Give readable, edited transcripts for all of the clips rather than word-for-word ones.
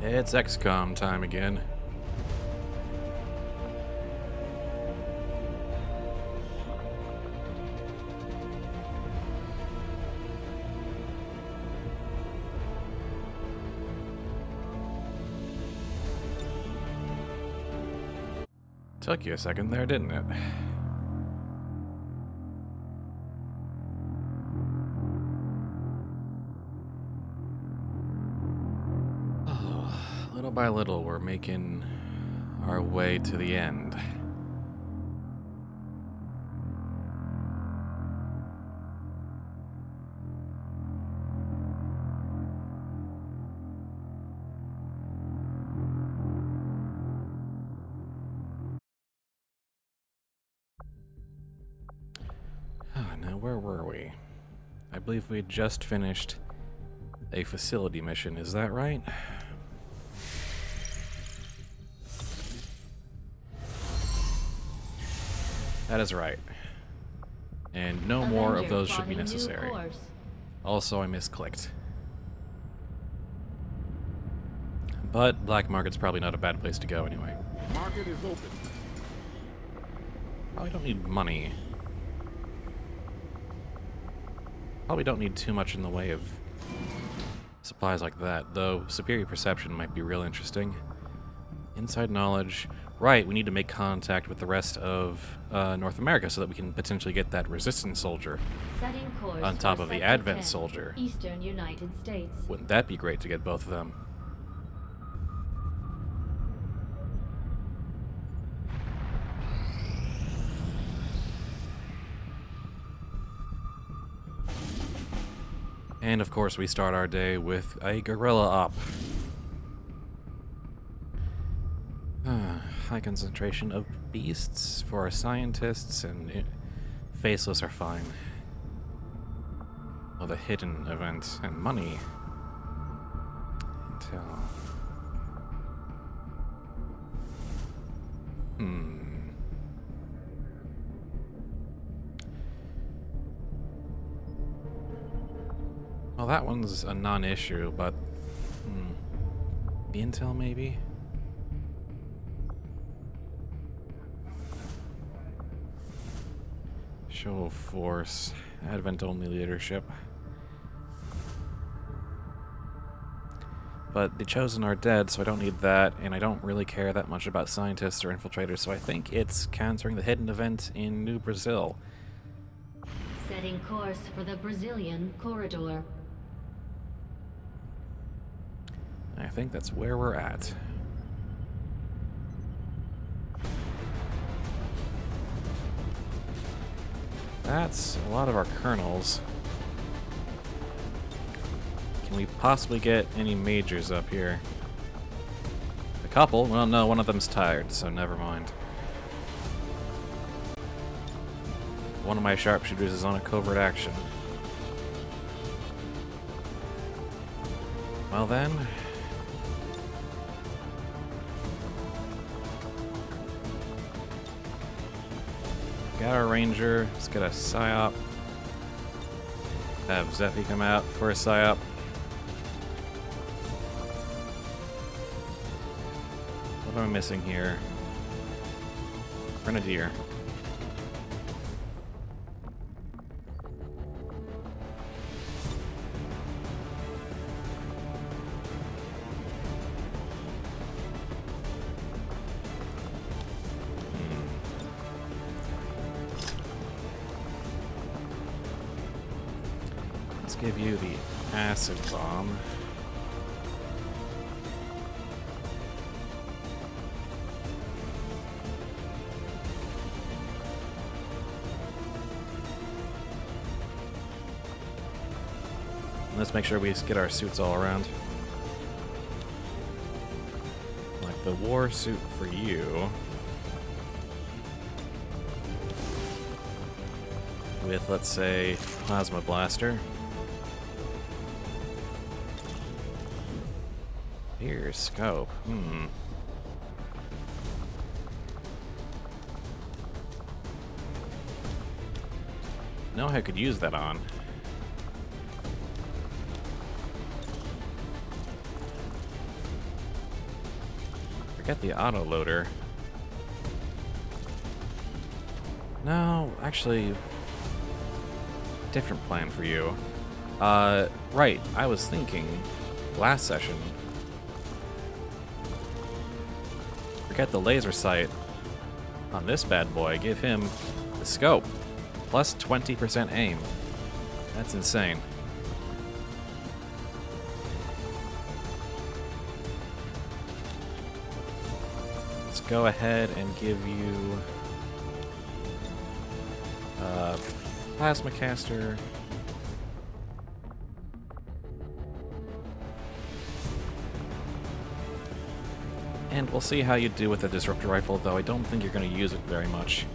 It's XCOM time again. Took you a second there, didn't it? Oh, little by little, we're making our way to the end. Now, where were we? I believe we just finished a facility mission, is that right? That is right. And no more of those should be necessary. Also, I misclicked. But Black Market's probably not a bad place to go anyway. Market is open. Probably don't need money. Probably don't need too much in the way of supplies like that, though superior perception might be real interesting. Inside knowledge. Right, we need to make contact with the rest of North America so that we can potentially get that resistance soldier on top of the Advent soldier. Eastern United States. Wouldn't that be great to get both of them? And of course we start our day with a gorilla op. High concentration of beasts for our scientists, and faceless are fine. Well, the hidden event and money. Intel. Well, that one's a non-issue, but the intel maybe? Show of force. Advent-only leadership. But the Chosen are dead, so I don't need that, and I don't really care that much about scientists or infiltrators, so I think it's countering the hidden event in New Brazil. Setting course for the Brazilian corridor. I think that's where we're at. That's a lot of our colonels. Can we possibly get any majors up here? A couple? Well, no, one of them's tired, so never mind. One of my sharpshooters is on a covert action. Well then... got our ranger, let's get a psyop. Have Zephy come out for a psyop. What am I missing here? Grenadier. Give you the acid bomb. Let's make sure we get our suits all around. Like the war suit for you. With, let's say, plasma blaster. Here, scope. Know I could use that on. Get the autoloader. No, actually, different plan for you. Right, I was thinking last session. Forget the laser sight on this bad boy. Give him the scope. Plus 20% aim. That's insane. Let's go ahead and give you plasma caster. And we'll see how you do with the disruptor rifle, though I don't think you're going to use it very much.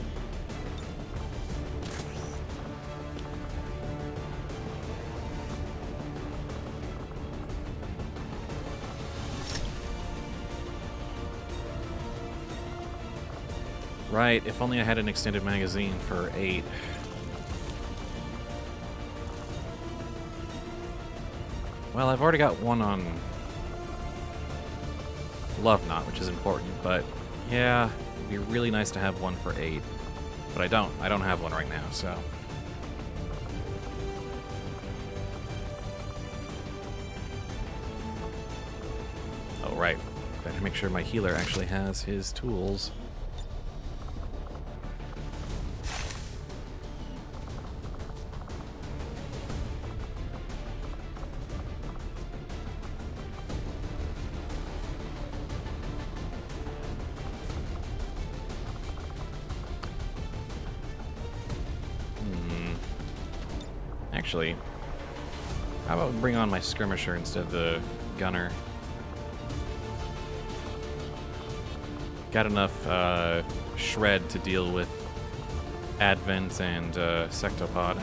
Right, if only I had an extended magazine for 8. Well, I've already got one on Love Knot, which is important, but yeah, it'd be really nice to have one for 8. But I don't have one right now, so. Oh, right. Better make sure my healer actually has his tools. Actually, how about we bring on my skirmisher instead of the gunner? Got enough shred to deal with Advent and Sectopod.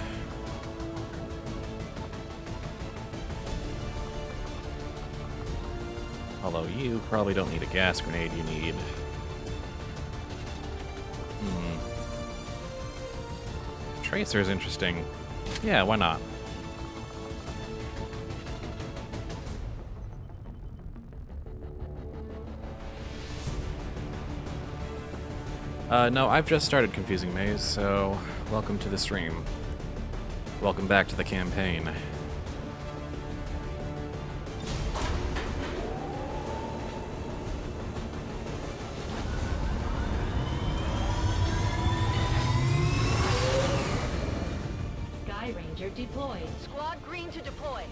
Although you probably don't need a gas grenade, you need... Tracer's interesting. Yeah, why not? No, I've just started Confusing Maze, so welcome to the stream. Welcome back to the campaign. Deployed. Squad green to deploy.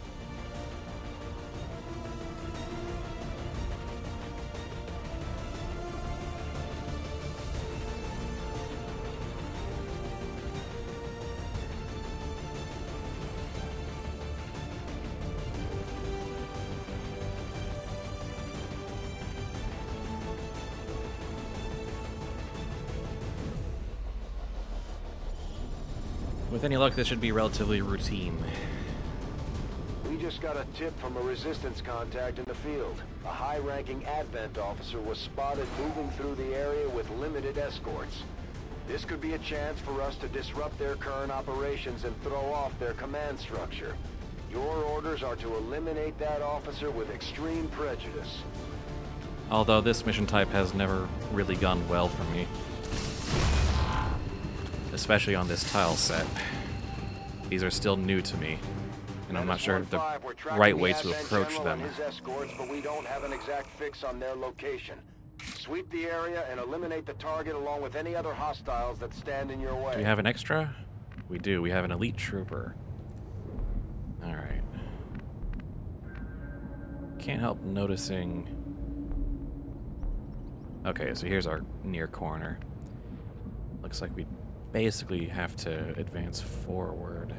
With any luck, this should be relatively routine. We just got a tip from a resistance contact in the field. A high-ranking Advent officer was spotted moving through the area with limited escorts. This could be a chance for us to disrupt their current operations and throw off their command structure. Your orders are to eliminate that officer with extreme prejudice. Although this mission type has never really gone well for me. Especially on this tile set. These are still new to me, and I'm not sure the right way to approach them. His escorts, but we don't have an exact fix on their location. Sweep the area and eliminate the target along with any other hostiles that stand in your way. Do we have an extra? We do. We have an elite trooper. Alright. Can't help noticing... Okay, so here's our near corner. Looks like we basically have to advance forward.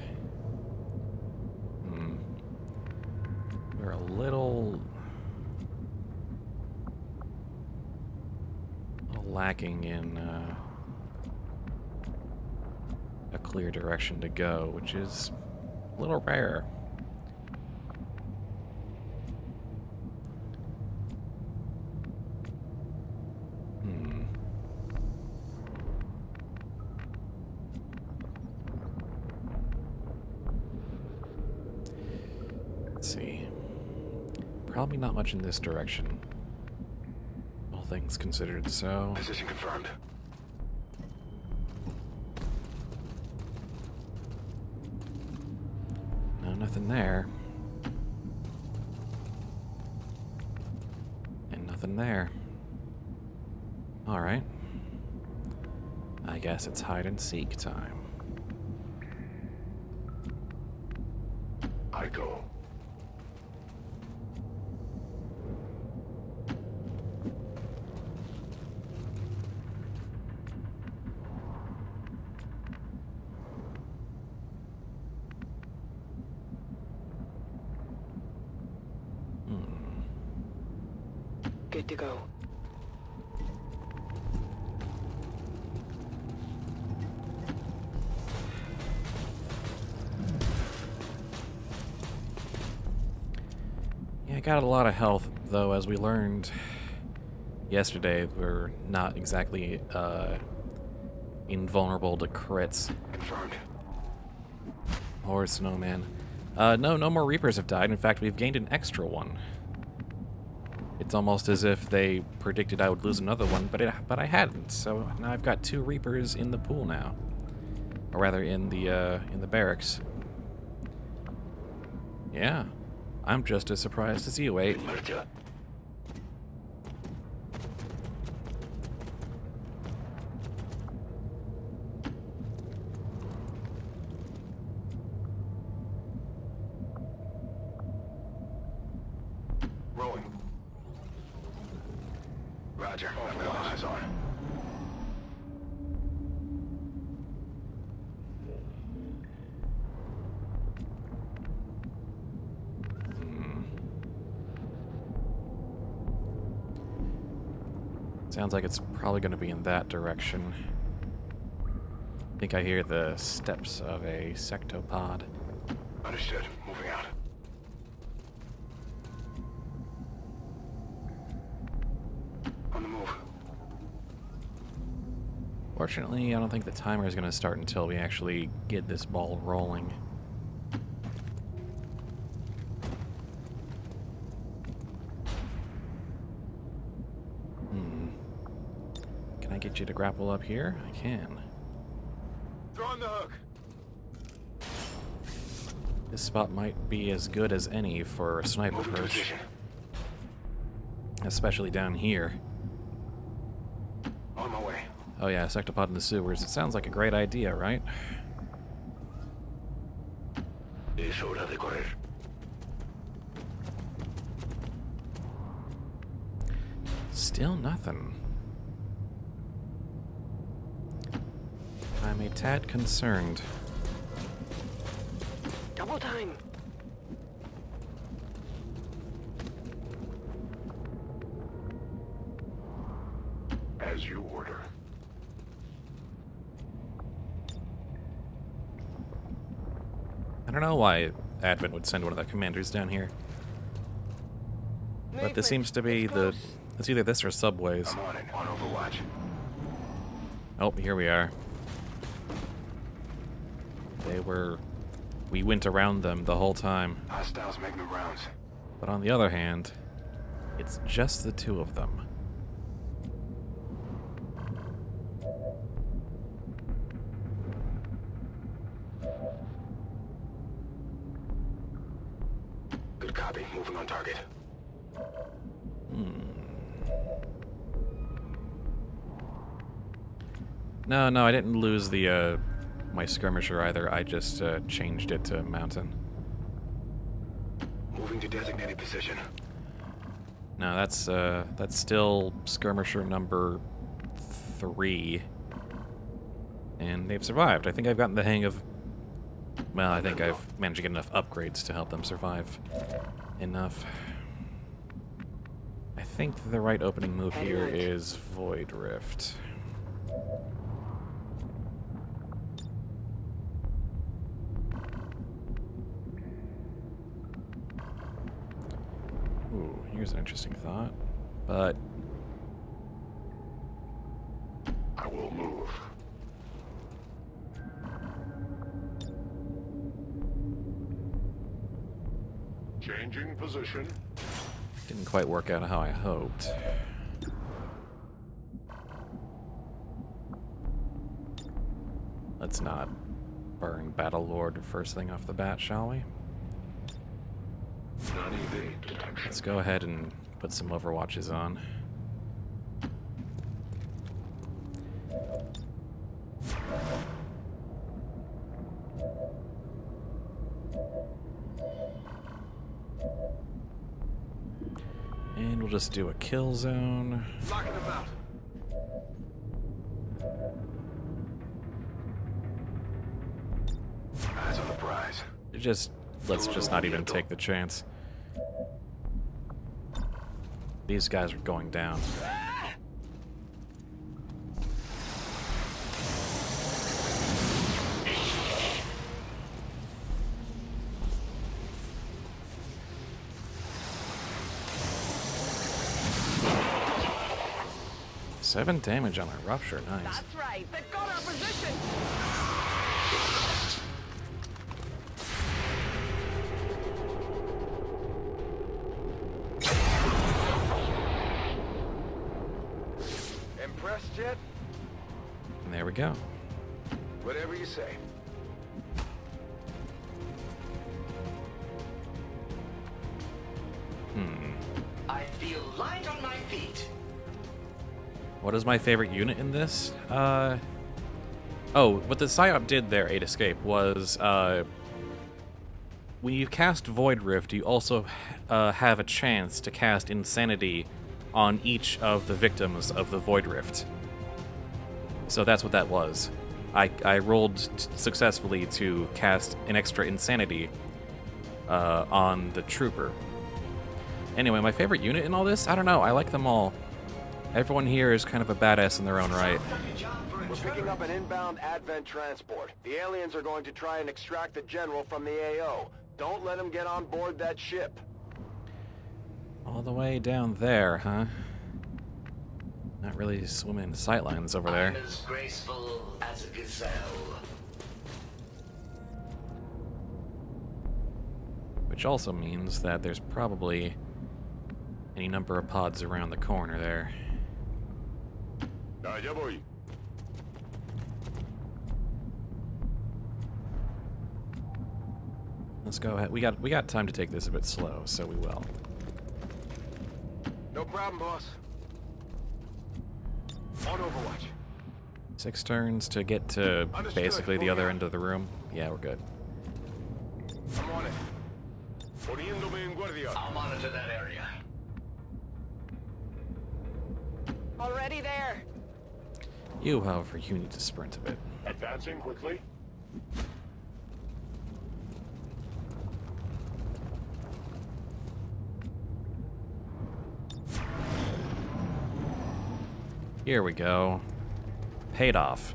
We're a little lacking in a clear direction to go, which is a little rare. Let's see. Probably not much in this direction. things considered, so... Position confirmed. No, nothing there. And nothing there. Alright. I guess it's hide and seek time. I go. Good to go. Yeah, I got a lot of health, though, as we learned yesterday. We're not exactly invulnerable to crits. Confirmed. Or snowman. No more Reapers have died. In fact, we've gained an extra one. It's almost as if they predicted I would lose another one, but I hadn't. So now I've got 2 Reapers in the pool now, or rather in the barracks. Yeah, I'm just as surprised as you. Wait. Rolling. Roger. I've got eyes on. Sounds like it's probably going to be in that direction. I think I hear the steps of a sectopod. Understood. Moving out. On the move. Fortunately, I don't think the timer is going to start until we actually get this ball rolling. Can I get you to grapple up here? I can. Throwing the hook. This spot might be as good as any for a sniper Moving to perch. position. Especially down here. On my way. Oh yeah, sectopod in the sewers. It sounds like a great idea, right? Es hora de correr. Still nothing. I'm a tad concerned. Double time. As you order. I don't know why Advent would send one of the commanders down here. But this seems to be the... It's either this or subways. I'm on it. On Overwatch. Oh, here we are. We went around them the whole time. Hostiles making the rounds. But on the other hand, it's just the 2 of them. Good copy. Moving on target. No, I didn't lose the my skirmisher either. I just changed it to mountain. Moving to designated position. No, that's still skirmisher number 3, and they've survived. I think I've gotten the hang of. Well, I think I've managed to get enough upgrades to help them survive. Enough. I think the right opening move here is Void Rift. Ooh, here's an interesting thought. But I will move. Changing position. didn't quite work out how I hoped. let's not burn Battle Lord first thing off the bat, shall we? Let's go ahead and put some overwatches on. And we'll just do a kill zone. Locking them out. Eyes on the prize. Let's just not even take the chance. These guys are going down. Seven damage on a rupture, nice. That's right. They've got our position. Impressed yet? And there we go. Whatever you say. I feel light on my feet. What is my favorite unit in this? Oh, what the PSYOP did there, 8 Escape, was when you cast Void Rift, you also have a chance to cast Insanity on each of the victims of the Void Rift. So that's what that was. I rolled successfully to cast an extra Insanity on the Trooper. Anyway, my favorite unit in all this? I don't know, I like them all. Everyone here is kind of a badass in their own right. We're picking up an inbound Advent transport. The aliens are going to try and extract the General from the AO. Don't let them get on board that ship. All the way down there, huh? Not really swimming in sightlines over there. I'm as graceful as a gazelle. Which also means that there's probably any number of pods around the corner there. Let's go ahead. We got time to take this a bit slow, so we will. No problem, boss. On Overwatch. 6 turns to get to Understood. basically the Moving other on. end of the room. Yeah, we're good. I'm on it. Poniéndome en guardia. I'll monitor that area. Already there. You, however, you need to sprint a bit. Advancing quickly. Here we go. Paid off.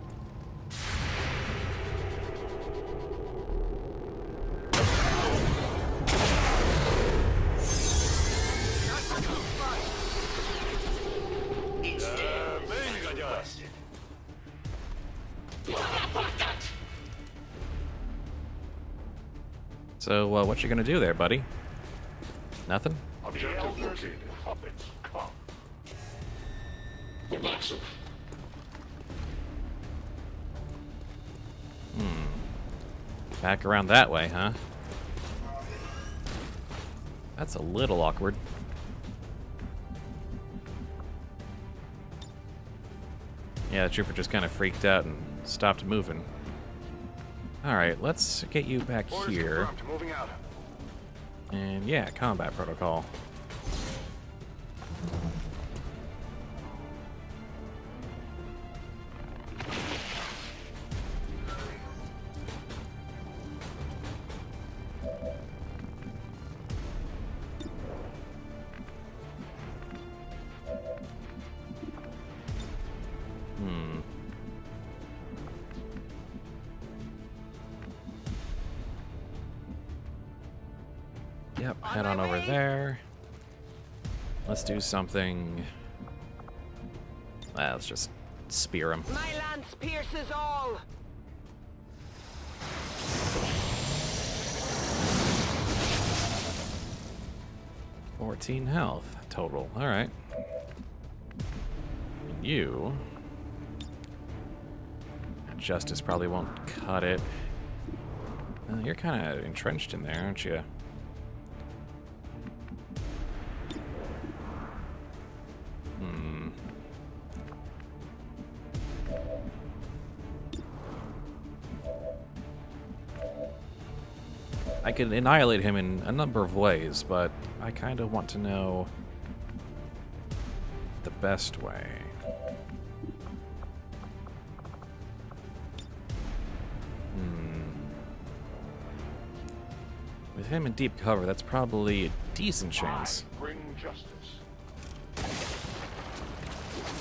It's dead. As requested. So, what you gonna do there, buddy? Nothing? Objective located. Puppets, come. Back around that way, huh? That's a little awkward. Yeah, the trooper just kind of freaked out and stopped moving. Alright, let's get you back Orders here. confirmed. Moving out. And yeah, combat protocol. Yep, head on over there. Let's do something. Let's just spear him. My lance pierces all. $14 health total. All right. Justice probably won't cut it. You're kind of entrenched in there, aren't you? I could annihilate him in a number of ways, but I kind of want to know the best way. With him in deep cover, that's probably a decent chance. Bring justice.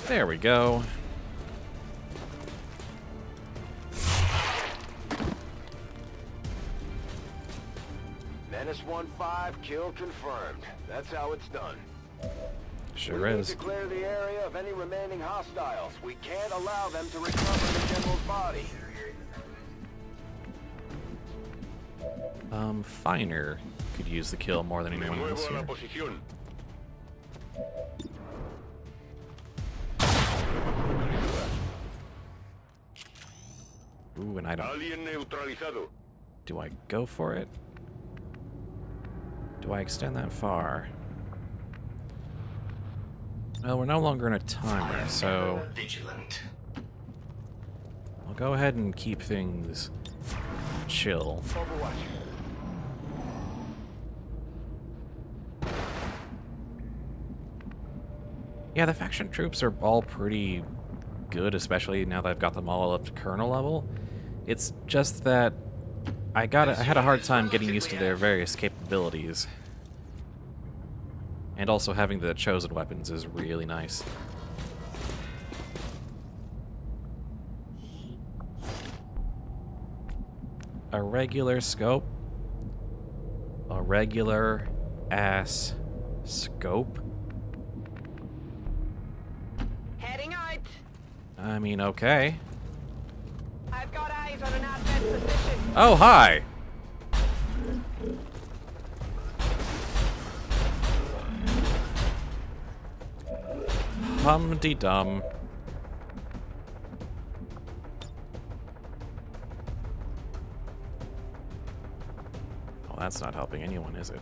There we go. Menace 1-5, kill confirmed. That's how it's done. Sure We need is. to clear the area of any remaining hostiles. We can't allow them to recover the general's body. Finer could use the kill more than anyone else here. Ooh, an item. Do I go for it? Do I extend that far? Well, we're no longer in a timer, so Vigilant. I'll go ahead and keep things chill. Overwatch. Yeah, the faction troops are all pretty good, especially now that I've got them all up to colonel level. It's just that I had a hard time getting used to their various capabilities. And also having the chosen weapons is really nice. A regular scope? A regular ass scope? Heading out. I mean, okay. I've got eyes on an advent position. Oh, hi! Hum-de-dum. Well, that's not helping anyone, is it?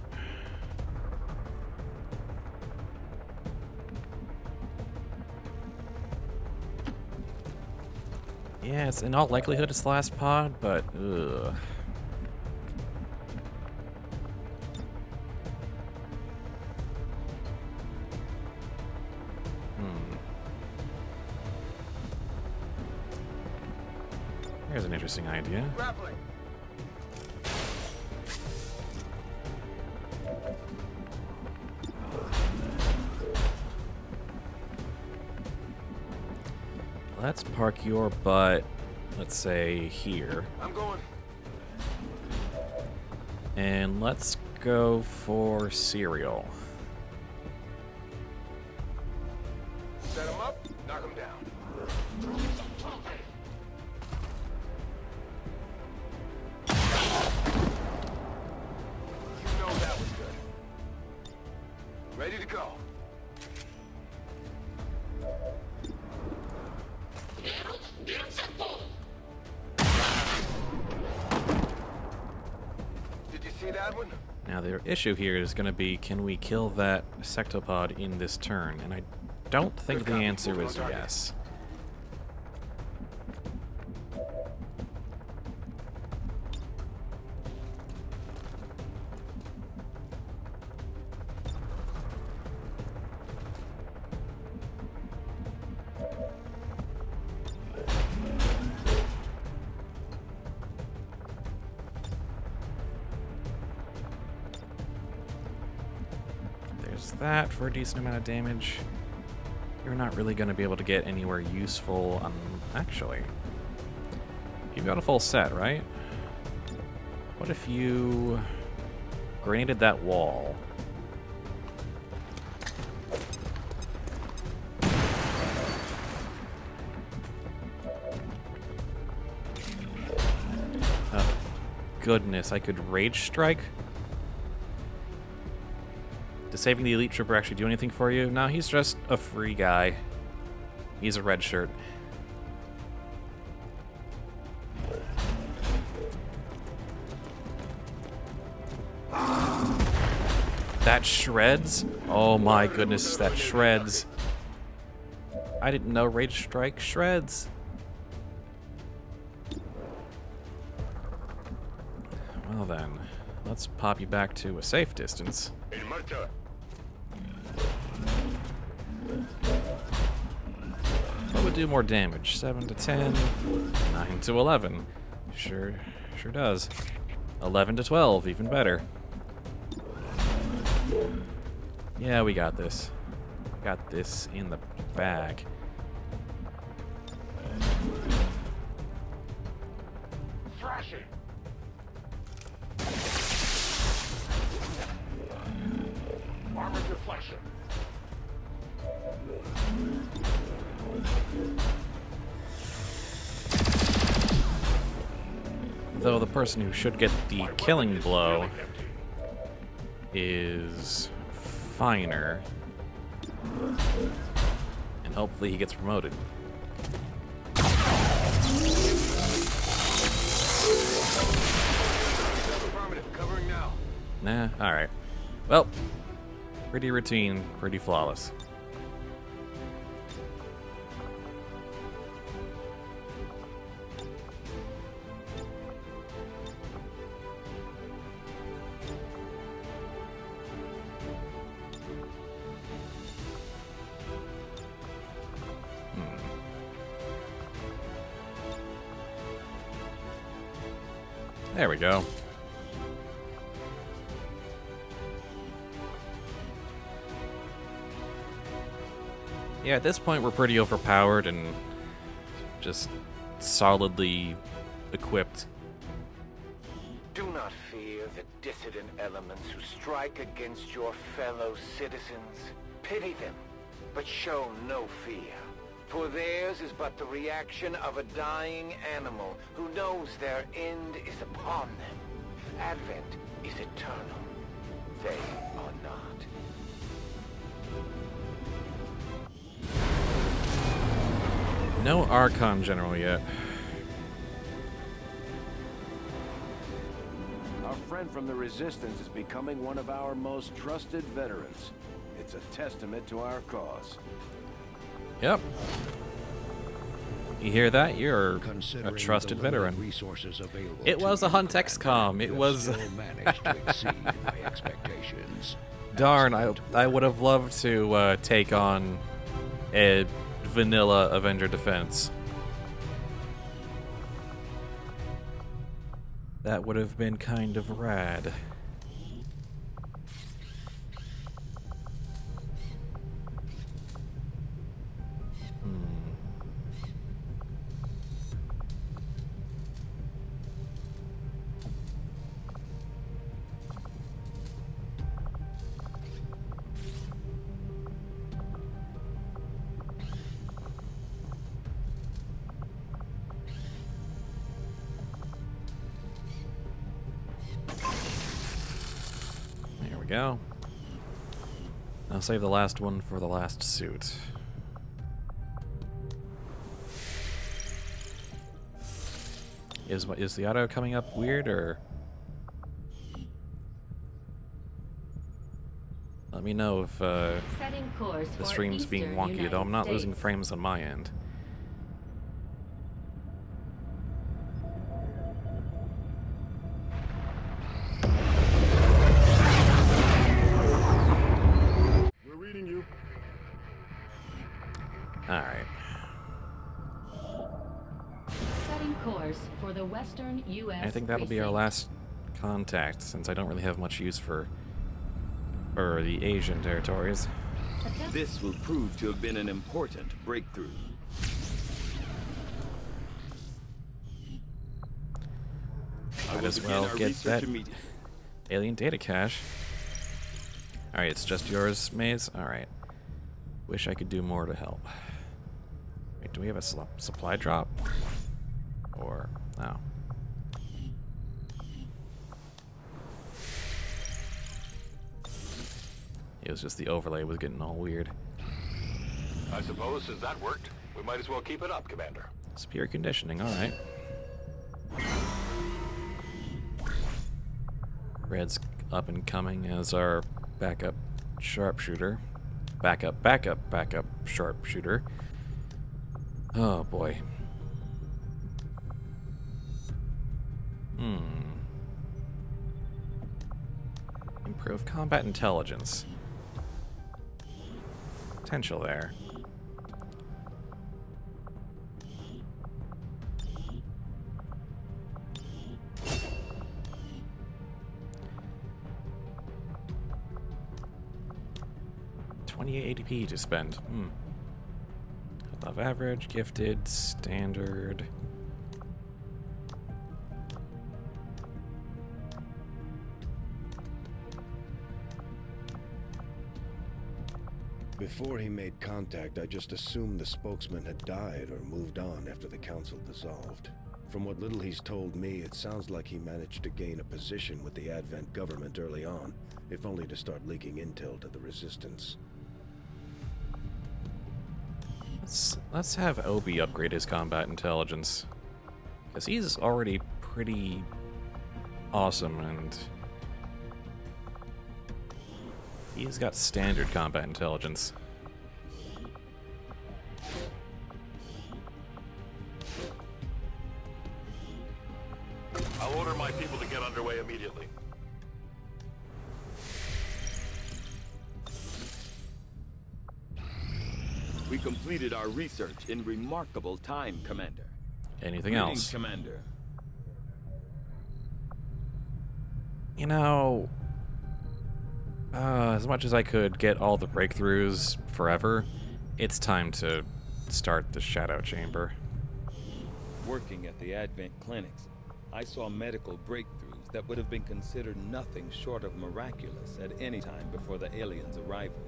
Yeah, it's in all likelihood it's the last pod, but ugh. Here's an interesting idea. Grappling. Let's park your butt, let's say, here. I'm going. And let's go for cereal. Set him up, knock him down. You know that was good. Ready to go. Did you see that one? Now the issue here is going to be, can we kill that sectopod in this turn? And I don't think the answer is yes. There's that for a decent amount of damage. You're not really going to be able to get anywhere useful. Actually, you've got a full set, right? What if you grenaded that wall? Oh, goodness, I could Rage Strike? Does saving the elite trooper actually do anything for you? No, he's just a free guy. He's a red shirt. That shreds? Oh my goodness, that shreds. I didn't know Rage Strike shreds. Well then, let's pop you back to a safe distance. What would do more damage? 7 to 10, 9 to 11. Sure does. 11 to 12, even better. Yeah, we got this. Got this in the bag. Thrash it! Armor deflection. Though the person who should get the killing blow is Finer. And hopefully he gets promoted. Covering now. Nah, alright. Well, pretty routine, pretty flawless. There we go. Yeah, at this point we're pretty overpowered and just solidly equipped. Do not fear the dissident elements who strike against your fellow citizens. Pity them, but show no fear. For theirs is but the reaction of a dying animal who knows their end is upon them. Advent is eternal. They are not. No Archon General yet. Our friend from the Resistance is becoming one of our most trusted veterans. It's a testament to our cause. Yep. You hear that? You're a trusted veteran. It was a Hunt XCOM. It was. Darn, I would have loved to take on a vanilla Avenger Defense. That would have been kind of rad. Go. I'll save the last one for the last suit. Is the auto coming up weird or? Let me know if the stream's being wonky, though I'm not losing frames on my end. Alright. Setting course for the western U.S. I think that'll be our last contact, since I don't really have much use for the Asian territories. This will prove to have been an important breakthrough. Might as well get that alien data cache. Alright, it's just yours, Maze? Alright. Wish I could do more to help. Wait, do we have a supply drop? Or, no. It was just the overlay was getting all weird. I suppose since that worked, we might as well keep it up, Commander. Superior conditioning, alright. Red's up and coming as our Backup sharpshooter. Backup sharpshooter. Oh boy. Improve combat intelligence. Potential there. $28 ATP to spend. Above average, gifted, standard. Before he made contact, I just assumed the spokesman had died or moved on after the council dissolved. From what little he's told me, it sounds like he managed to gain a position with the Advent government early on, if only to start leaking intel to the Resistance. Let's have Obi upgrade his combat intelligence, because he's already pretty awesome, and he's got standard combat intelligence. I'll order my people to get underway immediately. We completed our research in remarkable time, Commander. Anything Greetings, else? Commander. You know, as much as I could get all the breakthroughs forever, it's time to start the Shadow Chamber. Working at the Advent clinics, I saw medical breakthroughs that would have been considered nothing short of miraculous at any time before the aliens' arrival.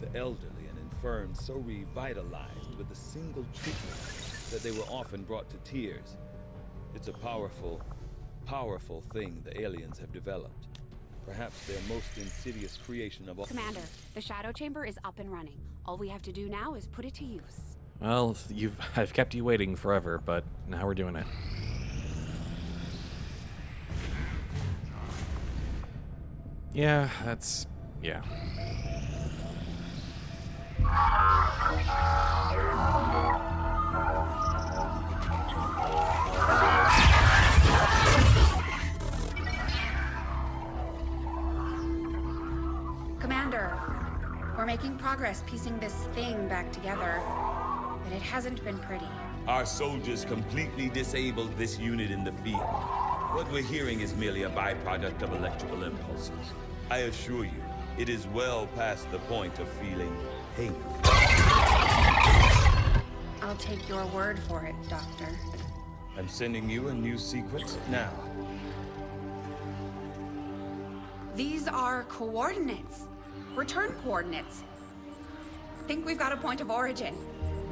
The elderly and infirm so revitalized with a single treatment that they were often brought to tears. It's a powerful, powerful thing the aliens have developed. Perhaps their most insidious creation of all. Commander, the Shadow Chamber is up and running. All we have to do now is put it to use. Well, I've kept you waiting forever, but now we're doing it. Yeah, yeah. Commander, we're making progress piecing this thing back together, but it hasn't been pretty. Our soldiers completely disabled this unit in the field. What we're hearing is merely a byproduct of electrical impulses. I assure you, it is well past the point of feeling pain. I'll take your word for it, Doctor. I'm sending you a new sequence now. These are coordinates. Return coordinates. Think we've got a point of origin.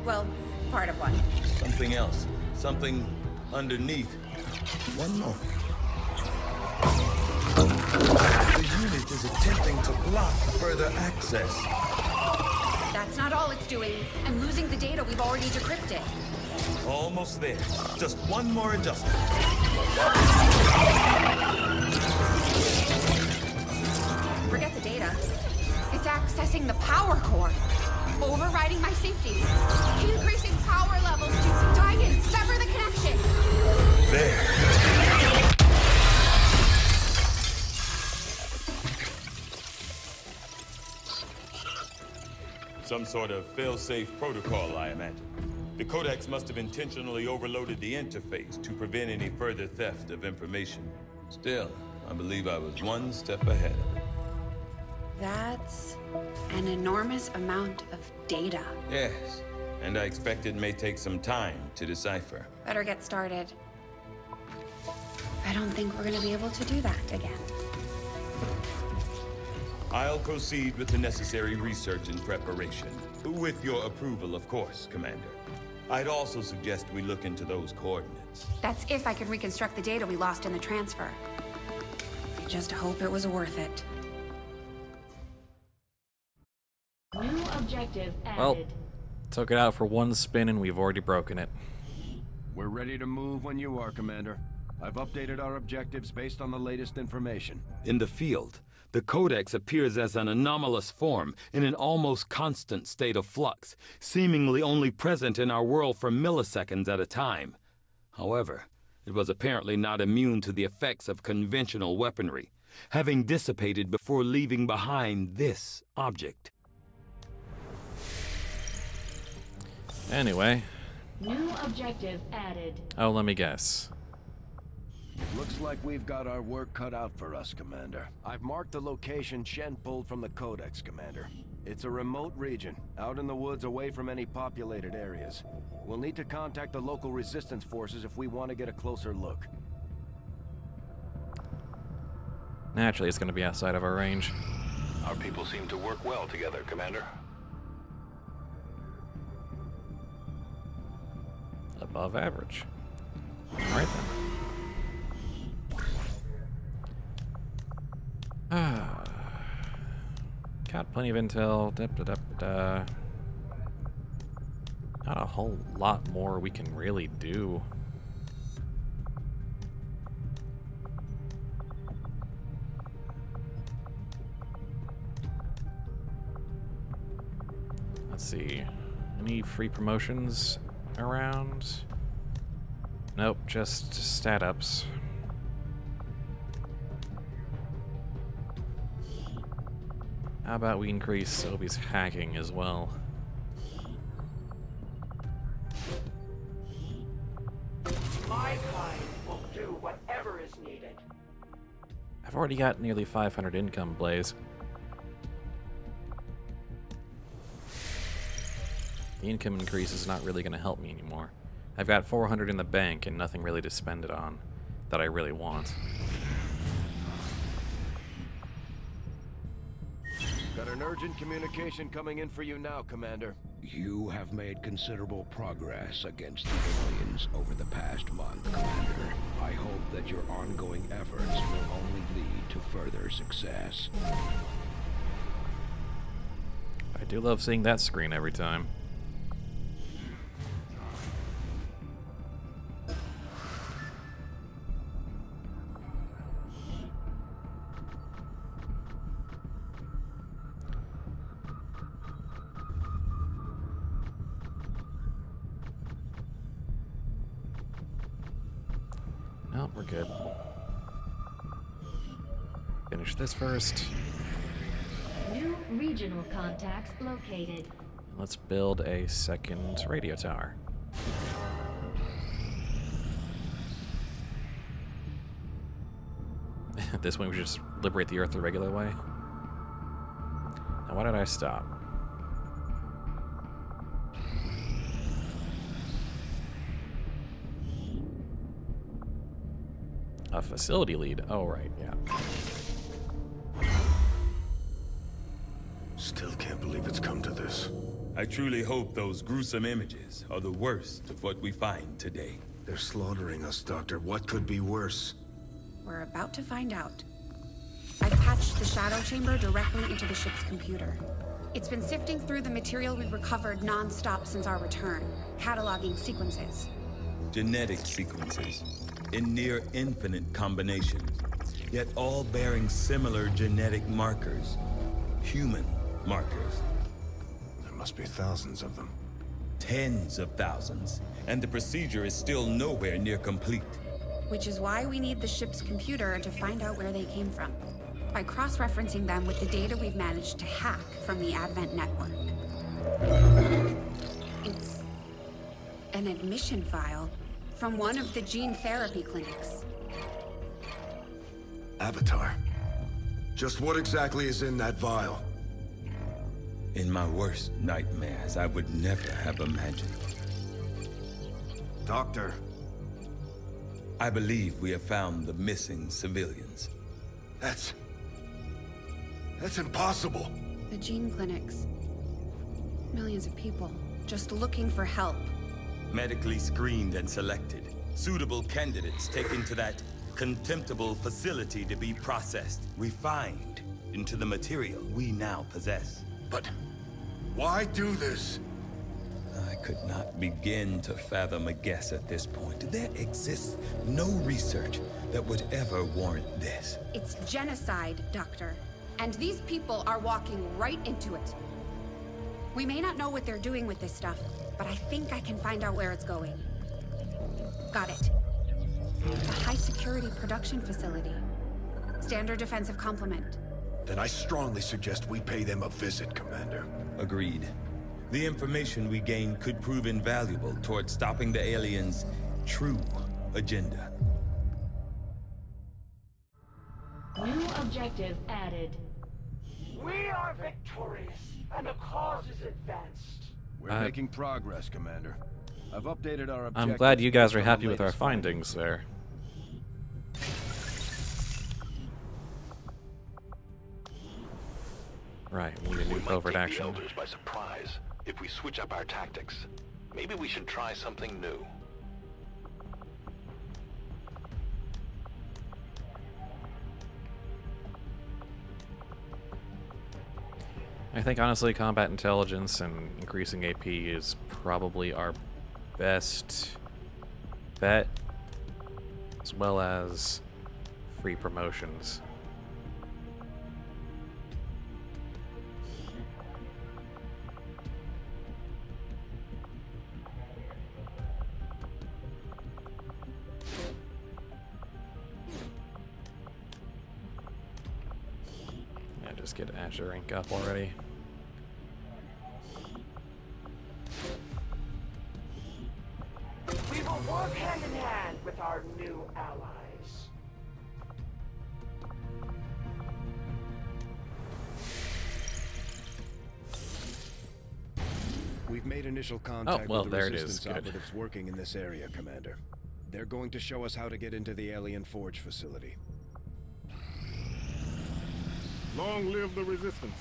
Well, part of one. Something else. Something underneath. One moment. The unit is attempting to block further access. That's not all it's doing. I'm losing the data we've already decrypted. Almost there. Just one more adjustment. Forget the data. It's accessing the power core. Overriding my safety. Increasing power levels to tie in, sever the connection. There. Some sort of fail-safe protocol, I imagine. The Codex must have intentionally overloaded the interface to prevent any further theft of information. Still, I believe I was one step ahead of it. That's an enormous amount of data. Yes, and I expect it may take some time to decipher. Better get started. I don't think we're gonna be able to do that again. I'll proceed with the necessary research and preparation. With your approval, of course, Commander. I'd also suggest we look into those coordinates. That's if I can reconstruct the data we lost in the transfer. I just hope it was worth it. New objective added. Well, took it out for one spin and we've already broken it. We're ready to move when you are, Commander. I've updated our objectives based on the latest information. In the field, The Codex appears as an anomalous form in an almost constant state of flux, seemingly only present in our world for milliseconds at a time. However, it was apparently not immune to the effects of conventional weaponry, having dissipated before leaving behind this object. Anyway. New objective added. Oh, let me guess. Looks like we've got our work cut out for us, Commander. I've marked the location Shen pulled from the Codex, Commander. It's a remote region, out in the woods away from any populated areas. We'll need to contact the local resistance forces if we want to get a closer look. Naturally, it's going to be outside of our range. Our people seem to work well together, Commander. Above average. Alright then. Got plenty of intel. Not a whole lot more we can really do. Let's see. Any free promotions around? Nope, just stat ups. How about we increase Obi's hacking as well? My kind will do whatever is needed. I've already got nearly 500 income, Blaze. The income increase is not really going to help me anymore. I've got 400 in the bank and nothing really to spend it on that I really want. Got an urgent communication coming in for you now, Commander. You have made considerable progress against the aliens over the past month, Commander. I hope that your ongoing efforts will only lead to further success. I do love seeing that screen every time. No, we're good. Finish this first. New regional contacts located. Let's build a second radio tower. This way we should just liberate the Earth the regular way. Now why did I stop? A facility lead. Oh, right, yeah. Still can't believe it's come to this. I truly hope those gruesome images are the worst of what we find today. They're slaughtering us, Doctor. What could be worse? We're about to find out. I've patched the shadow chamber directly into the ship's computer. It's been sifting through the material we recovered non-stop since our return, cataloging sequences. Genetic sequences in near infinite combinations, yet all bearing similar genetic markers. Human markers. There must be thousands of them. Tens of thousands, and the procedure is still nowhere near complete. Which is why we need the ship's computer to find out where they came from, by cross-referencing them with the data we've managed to hack from the Advent network. It's an admission file from one of the gene therapy clinics. Avatar. Just what exactly is in that vial? In my worst nightmares, I would never have imagined. Doctor. I believe we have found the missing civilians. That's impossible. The gene clinics. Millions of people just looking for help. Medically screened and selected. Suitable candidates taken to that contemptible facility to be processed, refined into the material we now possess. But why do this? I could not begin to fathom a guess at this point. There exists no research that would ever warrant this. It's genocide, Doctor. And these people are walking right into it. We may not know what they're doing with this stuff, but I think I can find out where it's going. Got it. It's a high-security production facility. Standard defensive complement. Then I strongly suggest we pay them a visit, Commander. Agreed. The information we gain could prove invaluable towards stopping the aliens' true agenda. New objective added. We are victorious, and the cause is advanced. We're making progress, Commander. I've updated our objectives. I'm glad you guys are based on happy the with our latest findings there. Right, we need a new covert Take action. the elders by surprise if we switch up our tactics. Maybe we should try something new. I think honestly combat intelligence and increasing AP is probably our best bet, as well as free promotions. Yeah, just get Azure Ink up already. We will work hand in hand with our new allies. We've made initial contact well, with the there it is. resistance Good. operatives working in this area, Commander. They're going to show us how to get into the alien forge facility. Long live the resistance.